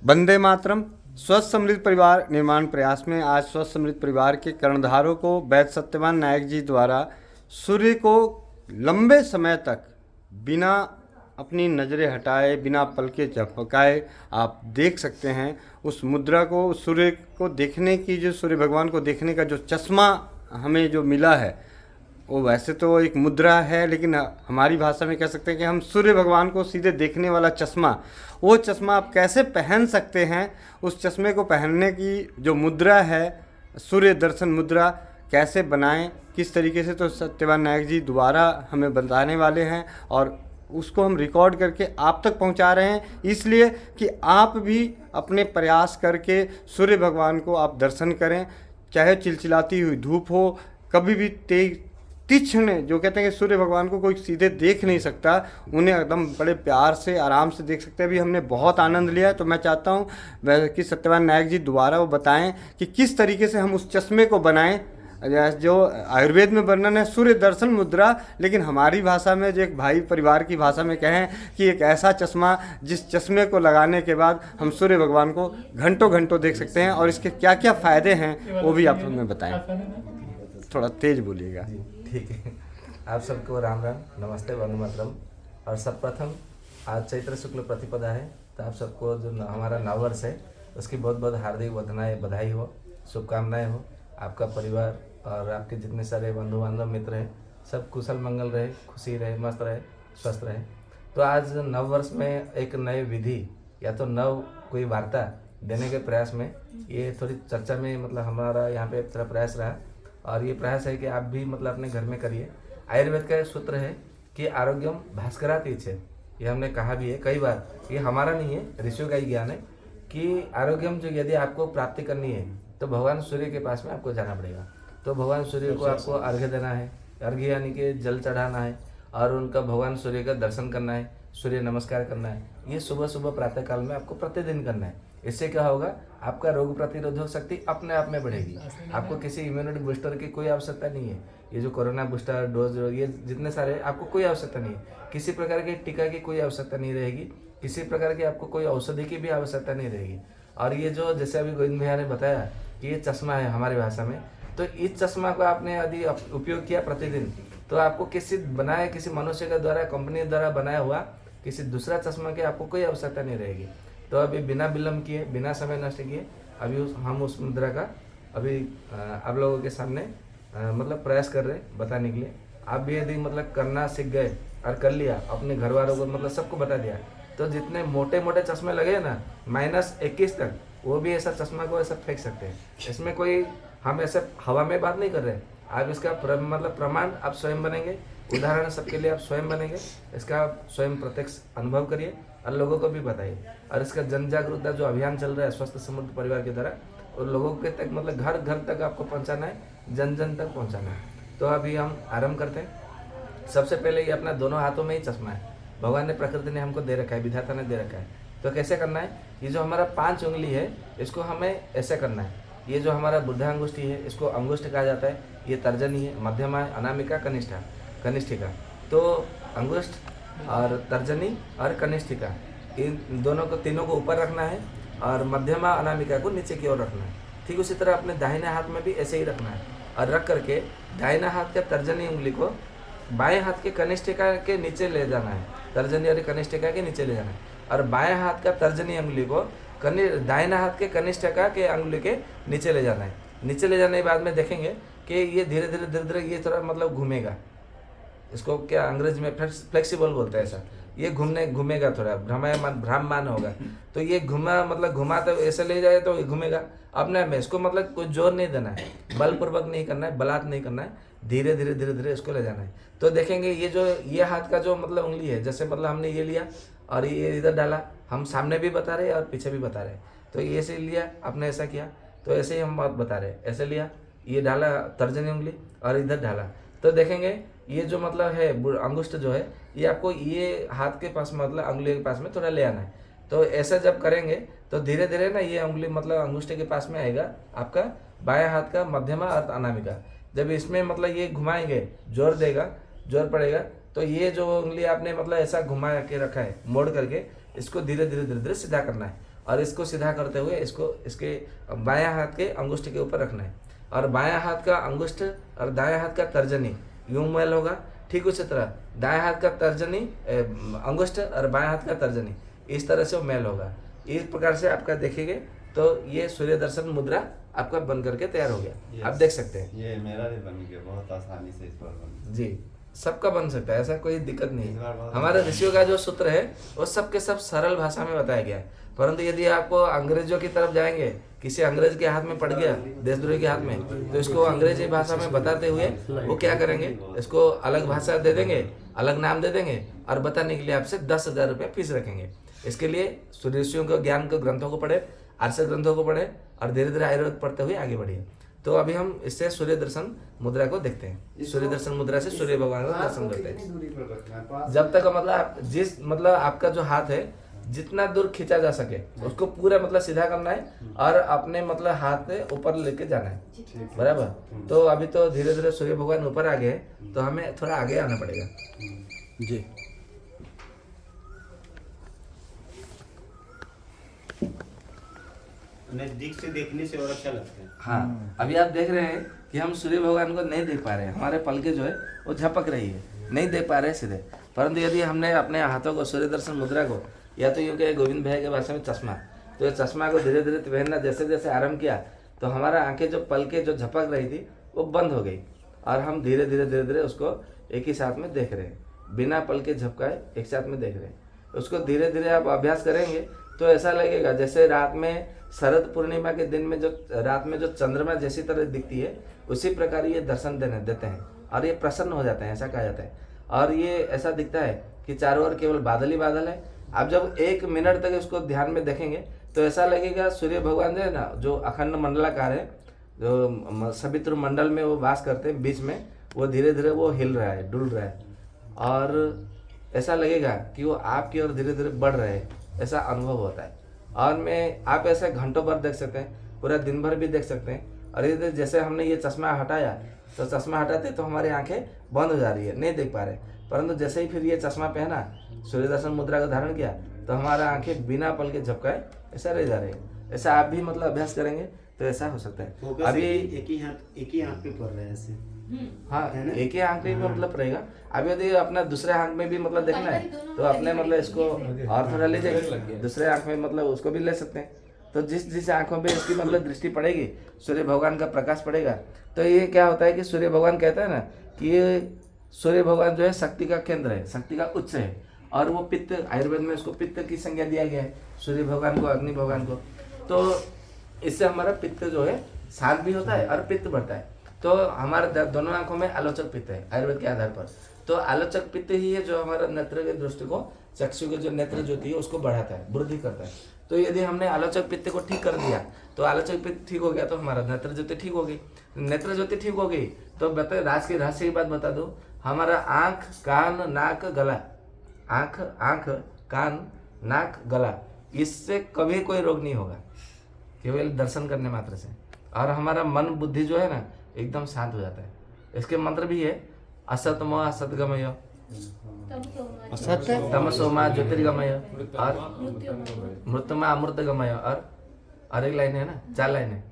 वंदे मातरम। स्वस्थ समृद्ध परिवार निर्माण प्रयास में आज स्वस्थ समृद्ध परिवार के कर्णधारों को वैद्य सत्यवान नायक जी द्वारा सूर्य को लंबे समय तक बिना अपनी नज़रें हटाए, बिना पलके झपकाए आप देख सकते हैं उस मुद्रा को। सूर्य को देखने की, जो सूर्य भगवान को देखने का जो चश्मा हमें जो मिला है, वो वैसे तो एक मुद्रा है, लेकिन हमारी भाषा में कह सकते हैं कि हम सूर्य भगवान को सीधे देखने वाला चश्मा, वो चश्मा आप कैसे पहन सकते हैं। उस चश्मे को पहनने की जो मुद्रा है, सूर्य दर्शन मुद्रा, कैसे बनाएं, किस तरीके से, तो सत्यवान नायक जी दोबारा हमें बताने वाले हैं और उसको हम रिकॉर्ड करके आप तक पहुंचा रहे हैं, इसलिए कि आप भी अपने प्रयास करके सूर्य भगवान को आप दर्शन करें। चाहे चिलचिलाती हुई धूप हो, कभी भी तेज तीक्ष्ण, जो कहते हैं कि सूर्य भगवान को कोई सीधे देख नहीं सकता, उन्हें एकदम बड़े प्यार से आराम से देख सकते हैं। अभी हमने बहुत आनंद लिया, तो मैं चाहता हूँ कि सत्यवान नायक जी दोबारा वो बताएं कि किस तरीके से हम उस चश्मे को बनाएं, जो आयुर्वेद में वर्णन है सूर्य दर्शन मुद्रा, लेकिन हमारी भाषा में, जो एक भाई परिवार की भाषा में कहें कि एक ऐसा चश्मा जिस चश्मे को लगाने के बाद हम सूर्य भगवान को घंटों घंटों देख सकते हैं, और इसके क्या क्या फ़ायदे हैं वो भी आप हमें बताएं। थोड़ा तेज बोलिएगा। ठीक है। आप सबको राम राम, नमस्ते, वंदे मातरम। और सर्वप्रथम आज चैत्र शुक्ल प्रतिपदा है, तो आप सबको जो हमारा नववर्ष है उसकी बहुत बहुत हार्दिक बधाई हो, शुभकामनाएं हो। आपका परिवार और आपके जितने सारे बंधु बांधव मित्र हैं सब कुशल मंगल रहे, खुशी रहे, मस्त रहे, स्वस्थ रहे। तो आज नववर्ष में एक नए विधि या तो नव कोई वार्ता देने के प्रयास में ये थोड़ी चर्चा में मतलब हमारा यहाँ पे थोड़ा प्रयास रहा, और ये प्रयास है कि आप भी मतलब अपने घर में करिए। आयुर्वेद का सूत्र है कि आरोग्यम भास्करात् इच्छेत्, ये हमने कहा भी है कई बार, ये हमारा नहीं है, ऋषियों का ही ज्ञान है कि आरोग्यम जो यदि आपको प्राप्ति करनी है तो भगवान सूर्य के पास में आपको जाना पड़ेगा। तो भगवान सूर्य को आपको अर्घ्य देना है, अर्घ्य यानी कि जल चढ़ाना है, और उनका भगवान सूर्य का दर्शन करना है, सूर्य नमस्कार करना है। ये सुबह सुबह प्रातः काल में आपको प्रतिदिन करना है। इससे क्या होगा, आपका रोग प्रतिरोधक शक्ति अपने आप में बढ़ेगी। आपको किसी इम्यूनिटी बूस्टर की कोई आवश्यकता नहीं है। ये जो कोरोना बूस्टर डोज, ये जितने सारे, आपको कोई आवश्यकता नहीं है। किसी प्रकार के टीका की कोई आवश्यकता नहीं रहेगी, किसी प्रकार की आपको कोई औषधि की भी आवश्यकता नहीं रहेगी। और ये जो जैसे अभी गोविंद भैया ने बताया कि ये चश्मा है हमारी भाषा में, तो इस चश्मा को आपने यदि उपयोग किया प्रतिदिन, तो आपको किसी बनाए, किसी मनुष्य के द्वारा, कंपनी द्वारा बनाया हुआ किसी दूसरा चश्मा की आपको कोई आवश्यकता नहीं रहेगी। तो अभी बिना विलम्ब किए, बिना समय नष्ट किए, अभी हम उस मुद्रा का अभी आप लोगों के सामने मतलब प्रयास कर रहे हैं बताने के लिए। आप भी यदि मतलब करना सीख गए और कर लिया, अपने घर वालों को मतलब सबको बता दिया, तो जितने मोटे मोटे चश्मे लगे ना -21 तक, वो भी ऐसा चश्मा को ऐसा फेंक सकते हैं। इसमें कोई, हम ऐसे हवा में बात नहीं कर रहे हैं। आप इसका मतलब प्रमाण आप स्वयं बनेंगे, उदाहरण सबके लिए आप स्वयं बनेंगे। इसका आप स्वयं प्रत्यक्ष अनुभव करिए और लोगों को भी बताइए। और इसका जन जागरूकता जो अभियान चल रहा है स्वस्थ समृद्ध परिवार की तरह, और लोगों के तक मतलब घर घर तक आपको पहुंचाना है, जन जन तक पहुंचाना है। तो अभी हम आरंभ करते हैं। सबसे पहले ये अपना दोनों हाथों में ही चश्मा है, भगवान ने, प्रकृति ने हमको दे रखा है, विधाता ने दे रखा है। तो कैसे करना है, ये जो हमारा 5 उंगली है इसको हमें ऐसे करना है। ये जो हमारा बुद्धांगुष्ठी है इसको अंगुष्ठ कहा जाता है, ये तर्जनी है, मध्यमा है, अनामिका, कनिष्ठिका। तो अंगुष्ठ और तर्जनी और कनिष्ठिका, इन दोनों को, तीनों को ऊपर रखना है, और मध्यमा अनामिका को नीचे की ओर रखना है। ठीक उसी तरह अपने दाहिने हाथ में भी ऐसे ही रखना है, और रख करके दाहिना हाथ के तर्जनी उंगली को बाएं हाथ के कनिष्ठिका के नीचे ले जाना है, तर्जनी और कनिष्ठिका के नीचे ले जाना है, और बाएं हाथ का तर्जनी उंगली को दाहिना हाथ के कनिष्ठिका के उंगली के नीचे ले जाना है। नीचे ले जाने के बाद में देखेंगे कि ये धीरे धीरे ये थोड़ा मतलब घूमेगा। इसको क्या अंग्रेजी में फ्लेक्सिबल बोलते हैं ऐसा। ये घूमेगा, थोड़ा भ्राम्यमान होगा। तो ये घुमा तो ऐसे ले जाए तो ये घूमेगा अपने आप में। इसको मतलब कोई जोर नहीं देना है, बलपूर्वक नहीं करना है, बलात् नहीं करना है, धीरे धीरे इसको ले जाना है। तो देखेंगे ये हाथ का जो मतलब उंगली है, जैसे मतलब हमने ये लिया और ये इधर डाला, हम सामने भी बता रहे हैं और पीछे भी बता रहे हैं। तो ये ऐसे लिया, आपने ऐसा किया, तो ऐसे ही हम बात बता रहे हैं। ऐसे लिया, ये डाला तर्जनी उंगली और इधर डाला, तो देखेंगे ये जो मतलब है अंगुष्ठ जो है, ये आपको ये हाथ के पास मतलब उंगली के पास में थोड़ा ले आना है। तो ऐसा जब करेंगे तो धीरे धीरे ना ये उंगली मतलब अंगुष्ठ के पास में आएगा आपका बाएं हाथ का मध्यमा और अनामिका। जब इसमें मतलब ये घुमाएंगे, जोर देगा, जोर पड़ेगा, तो ये जो उंगली आपने मतलब ऐसा घुमा के रखा है मोड़ करके, इसको धीरे धीरे सीधा करना है। और इसको सीधा करते हुए इसको इसके बायां हाथ के अंगुष्ठ के ऊपर रखना है, और बायां हाथ का अंगुष्ठ और दायां हाथ का तर्जनी यूं मैल होगा। ठीक उसी तरह दाएं हाथ का तर्जनी अंगुष्ठ और बाएं हाथ का तर्जनी इस तरह से वो मैल होगा। इस प्रकार से आपका देखेंगे तो ये सूर्य दर्शन मुद्रा आपका बन करके तैयार हो गया। आप देख सकते हैं ये मेरा भी बन गया बहुत आसानी से, इस पर बन जी, सबका बन सकता है, ऐसा कोई दिक्कत नहीं इस बार है। बहुत हमारे ऋषियों का जो सूत्र है वो सब के सब सरल भाषा में बताया गया है। परंतु यदि आपको अंग्रेजों की तरफ जाएंगे, किसी अंग्रेज के हाथ में पड़ गया, देशद्रोही के हाथ में, तो इसको अंग्रेजी भाषा में बताते हुए वो क्या करेंगे, इसको अलग भाषा दे देंगे, अलग नाम दे देंगे और बताने के लिए आपसे 10,000 रुपये फीस रखेंगे। इसके लिए ऋषियों के ज्ञान के ग्रंथों को पढ़े, आर्ष ग्रंथों को पढ़े और धीरे धीरे आयुर्वेद पढ़ते हुए आगे बढ़िए। तो अभी हम इससे सूर्य दर्शन मुद्रा को देखते हैं। सूर्य दर्शन मुद्रा से सूर्य भगवान का दर्शन करते हैं। दूरी पर रखना है, पास जब तक मतलब आपका जो हाथ है जितना दूर खींचा जा सके उसको पूरा मतलब सीधा करना है और अपने मतलब हाथ ऊपर लेके जाना है, बराबर। तो अभी तो धीरे धीरे सूर्य भगवान ऊपर आ गए, तो हमें थोड़ा आगे आना पड़ेगा जी। नजदीक से देखने से और अच्छा लगता है। हाँ, अभी आप देख रहे हैं कि हम सूर्य भगवान को नहीं देख पा रहे हैं, हमारे पलके जो है वो झपक रही है, नहीं देख पा रहे हैं सीधे। परंतु यदि हमने अपने हाथों को सूर्य दर्शन मुद्रा को, या तो यूँ कहे गोविंद भाई के भाषा में चश्मा, तो ये चश्मा को धीरे धीरे पहनना जैसे जैसे आरम्भ किया तो हमारा आंखें जो पलके जो झपक रही थी वो बंद हो गई और हम धीरे धीरे उसको एक ही साथ में देख रहे हैं, बिना पलके झपकाए एक साथ में देख रहे हैं। उसको धीरे धीरे आप अभ्यास करेंगे तो ऐसा लगेगा जैसे रात में शरद पूर्णिमा के दिन में जो रात में जो चंद्रमा जैसी तरह दिखती है, उसी प्रकार ये दर्शन देते हैं और ये प्रसन्न हो जाते हैं, ऐसा कहा जाता है। और ये ऐसा दिखता है कि चारों ओर केवल बादल ही बादल है। आप जब 1 मिनट तक इसको ध्यान में देखेंगे तो ऐसा लगेगा सूर्य भगवान जो है ना, जो अखंड मंडलाकार है, जो सवित्र मंडल में वो वास करते हैं, बीच में वो धीरे धीरे वो हिल रहा है, डुल रहा है और ऐसा लगेगा कि वो आपकी ओर धीरे धीरे बढ़ रहे हैं, ऐसा अनुभव होता है। और आप ऐसे घंटों भर देख सकते हैं, पूरा दिन भर भी देख सकते हैं। और ये जैसे हमने ये चश्मा हटाया तो चश्मा हटाते तो हमारी आंखें बंद हो जा रही है, नहीं देख पा रहे। परंतु जैसे ही फिर ये चश्मा पहना, सूर्य दर्शन मुद्रा का धारण किया, तो हमारा आंखें बिना पल के झपकाए ऐसा रह जा रही है। ऐसा आप भी मतलब अभ्यास करेंगे तो ऐसा हो सकता है। अभी एक ही आंख पे पड़ रहा है ऐसे। हाँ, एक ही आंख में मतलब रहेगा। अब यदि अपना दूसरे आंख में भी मतलब देखना है तो अपने मतलब इसको और थोड़ा ले जाइए, दूसरे आंख में मतलब उसको भी ले सकते हैं। तो जिस आंखों में इसकी मतलब दृष्टि पड़ेगी, सूर्य भगवान का प्रकाश पड़ेगा, तो ये क्या होता है कि सूर्य भगवान कहता है ना कि ये सूर्य भगवान जो है शक्ति का केंद्र है, शक्ति का उच्च है। और वो पित्त, आयुर्वेद में उसको पित्त की संज्ञा दिया गया है, सूर्य भगवान को, अग्नि भगवान को। तो इससे हमारा पित्त जो है शांत भी होता है और पित्त बढ़ता है। तो हमारे दोनों आंखों में आलोचक पित्त है आयुर्वेद के आधार पर। तो आलोचक पित्त ही है जो हमारा नेत्र के दृष्टि को, चक्षु के जो नेत्र ज्योति है उसको बढ़ाता है, वृद्धि करता है। तो यदि हमने आलोचक पित्त को ठीक कर दिया तो आलोचक पित्त ठीक हो गया, तो हमारा नेत्र ज्योति ठीक हो गई। नेत्र ज्योति ठीक हो गई तो बता, राज की रहस्य की बात बता दो, हमारा आँख, कान, नाक, गला, आँख, कान, नाक, गला, इससे कभी कोई रोग नहीं होगा केवल दर्शन करने मात्र से। और हमारा मन बुद्धि जो है ना एकदम शांत हो जाता है। इसके मंत्र भी है, असतमो असतगमय, तमसोमा ज्योतिर्गमय और मृत्युमा अमृतगमय। और एक लाइन है ना, 4 लाइन है,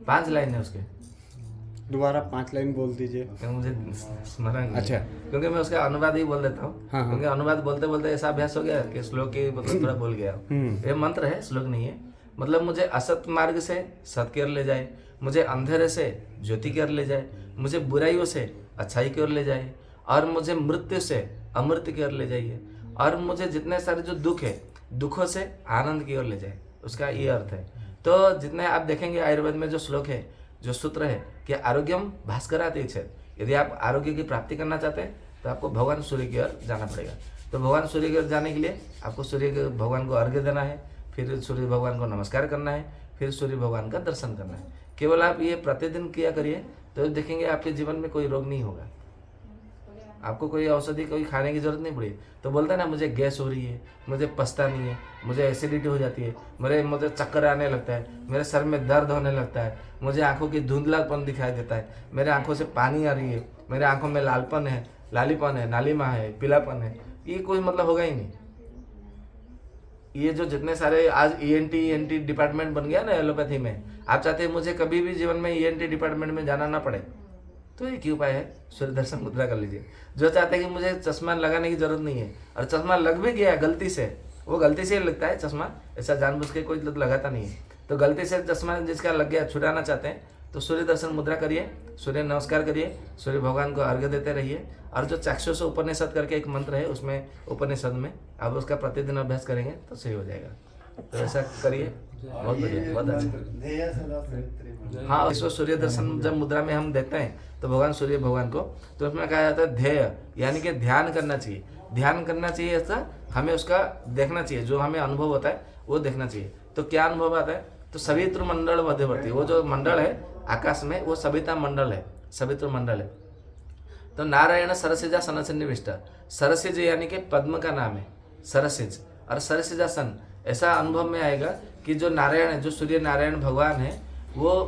5 लाइन है उसके। दोबारा 5 लाइन बोल दीजिए। क्योंकि मुझे स्मरण नहीं है। अच्छा। क्योंकि मैं उसका अनुवाद ही बोल देता हूँ। हाँ। क्योंकि अनुवाद बोलते बोलते ऐसा अभ्यास हो गया कि श्लोक की मतलब थोड़ा भूल गया। ये मंत्र है, श्लोक नहीं है। मतलब मुझे असत मार्ग से सत की ओर ले जाए, मुझे अंधेरे से ज्योति की ओर ले जाए, मुझे बुराइयों से अच्छाई की ओर ले जाए, और मुझे मृत्यु से अमृत की ओर ले जाइए, और मुझे जितने सारे जो दुख है दुखों से आनंद की ओर ले जाए। उसका ये अर्थ है। तो जितने आप देखेंगे आयुर्वेद में जो श्लोक है, जो सूत्र है कि आरोग्यम भास्करात् इच्छेत्, यदि आप आरोग्य की प्राप्ति करना चाहते हैं तो आपको भगवान सूर्य की ओर जाना पड़ेगा। तो भगवान सूर्य की ओर जाने के लिए आपको सूर्य के भगवान को अर्घ्य देना है, फिर सूर्य भगवान को नमस्कार करना है, फिर सूर्य भगवान का दर्शन करना है। केवल आप ये प्रतिदिन किया करिए तो देखेंगे आपके जीवन में कोई रोग नहीं होगा, आपको कोई औषधि कोई खाने की जरूरत नहीं पड़ी। तो बोलता है ना, मुझे गैस हो रही है, मुझे पछता नहीं है, मुझे एसिडिटी हो जाती है, मुझे चक्कर आने लगता है, मेरे सर में दर्द होने लगता है, मुझे आंखों की धुंधलापन दिखाई देता है, मेरे आंखों से पानी आ रही है, मेरे आंखों में लालपन है, लालीपन है, नालीमा है, पीलापन है, ये कोई मतलब होगा ही नहीं। ये जो जितने सारे आज ENT डिपार्टमेंट बन गया ना एलोपैथी में, आप चाहते हैं मुझे कभी भी जीवन में ENT डिपार्टमेंट में जाना ना पड़े, तो एक ही उपाय है, सूर्य दर्शन मुद्रा कर लीजिए। जो चाहते हैं कि मुझे चश्मा लगाने की जरूरत नहीं है और चश्मा लग भी गया गलती से, वो गलती से लगता है चश्मा, ऐसा जानबूझ के कोई लगाता नहीं है, तो गलती से चश्मा जिसका लग गया छुड़ाना चाहते हैं तो सूर्य दर्शन मुद्रा करिए, सूर्य नमस्कार करिए, सूर्य भगवान को अर्घ्य देते रहिए। और जो चाक्षुष उपनिषद करके एक मंत्र है, उसमें उपनिषद में आप उसका प्रतिदिन अभ्यास करेंगे तो सही हो जाएगा। तो ऐसा करिए, बहुत बढ़िया, बहुत अच्छा। हाँ, इसको सूर्य दर्शन जब मुद्रा में हम देखते हैं तो भगवान सूर्य भगवान को, तो उसमें कहा जाता है ध्येय, यानी कि ध्यान करना चाहिए, ध्यान करना चाहिए। ऐसा हमें उसका देखना चाहिए, जो हमें अनुभव होता है वो देखना चाहिए। तो क्या अनुभव आता है, तो सवित्र मंडल मध्यवर्ती, वो जो मंडल है आकाश में वो सविता मंडल है, सवित्र मंडल है। तो नारायण सरसिजा सनसन्निविष्ट, सरसिज यानी कि पद्म का नाम है सरसिज, और सरसिजा सन, ऐसा अनुभव में आएगा कि जो नारायण है, जो सूर्य नारायण भगवान है, वो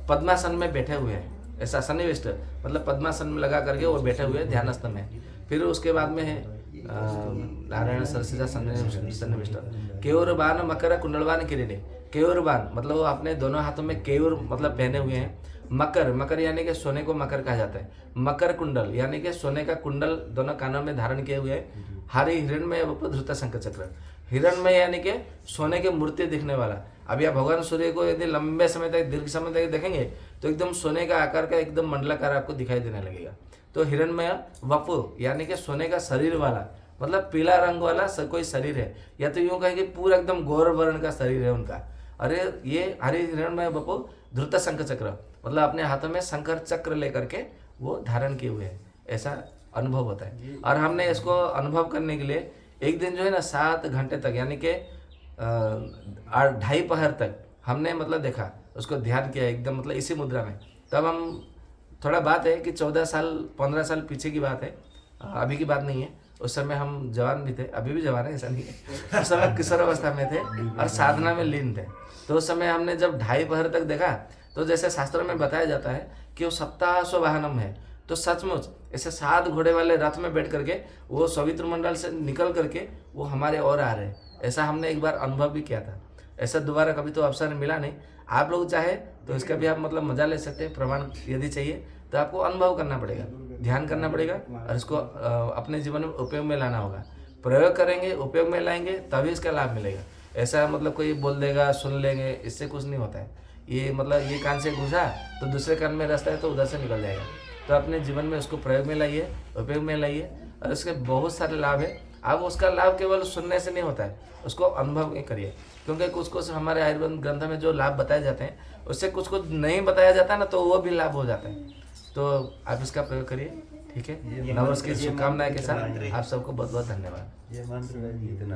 पद्मासन में बैठे हुए हैं, ऐसा सन्निविष्ट मतलब पद्मासन में लगा करके वो बैठे हुए ध्यानस्थ में। फिर उसके बाद में है नारायण सरसिजा सन्निविष्ट, केयूरबान मकर कुंडलवान किरीटे, केयूरबान मतलब वो अपने दोनों हाथों में केयूर मतलब पहने हुए हैं। मकर, मकर यानी कि सोने को मकर कहा जाता है। मकर कुंडल यानी कि सोने का कुंडल दोनों कानों में धारण किए हुए हैं। हरि हिरण्मय धृत शंख चक्र, हिरण्मय यानी कि सोने की मूर्ति दिखने वाला। अब यह भगवान सूर्य को यदि लंबे समय तक दीर्घ समय तक देखेंगे तो एकदम सोने का आकार का एकदम मंडलाकार आपको दिखाई देने लगेगा। तो हिरण्मय वपु यानी कि सोने का शरीर वाला, मतलब पीला रंग वाला कोई शरीर है, या तो यूं कहें कि पूरा एकदम गौर वर्ण का शरीर है उनका। अरे ये हरि हिरण्मय वपु धृत शंख चक्र मतलब अपने हाथों में शंकर चक्र लेकर के वो धारण किए हुए हैं, ऐसा अनुभव होता है। और हमने इसको अनुभव करने के लिए एक दिन जो है ना 7 घंटे तक यानी कि 2:30 पहर तक हमने मतलब देखा, उसको ध्यान किया एकदम मतलब इसी मुद्रा में। तब हम, थोड़ा बात है कि 14 साल 15 साल पीछे की बात है, अभी की बात नहीं है। उस समय हम जवान भी थे, अभी भी जवान है ऐसा नहीं है, उस समय किशोर अवस्था में थे और साधना में लीन थे। तो उस समय हमने जब 2:30 पहर तक देखा तो जैसे शास्त्रों में बताया जाता है कि वो सप्ताह वाहनम है, तो सचमुच ऐसे 7 घोड़े वाले रथ में बैठ करके वो सवित्र मंडल से निकल करके वो हमारे और आ रहे हैं। ऐसा हमने एक बार अनुभव भी किया था। ऐसा दोबारा कभी तो अवसर मिला नहीं। आप लोग चाहे तो इसका भी आप मतलब मजा ले सकते हैं। प्रमाण यदि चाहिए तो आपको अनुभव करना पड़ेगा, ध्यान करना पड़ेगा और इसको अपने जीवन में उपयोग में लाना होगा। प्रयोग करेंगे, उपयोग में लाएंगे, तभी इसका लाभ मिलेगा। ऐसा मतलब कोई बोल देगा सुन लेंगे, इससे कुछ नहीं होता है। ये मतलब ये कान से घुसा तो दूसरे कान में रास्ता है तो उधर से निकल जाएगा। तो अपने जीवन में उसको प्रयोग में लाइए, उपयोग में लाइए, और इसके बहुत सारे लाभ है। अब उसका लाभ केवल सुनने से नहीं होता है, उसको अनुभव में करिए। क्योंकि कुछ कुछ हमारे आयुर्वेद ग्रंथ में जो लाभ बताए जाते हैं उससे कुछ कुछ नहीं बताया जाता ना, तो वो भी लाभ हो जाता है। तो आप इसका प्रयोग करिए, ठीक है। नववर्ष की शुभकामनाएं के साथ आप सबको बहुत बहुत धन्यवाद। ये मंत्र है इतना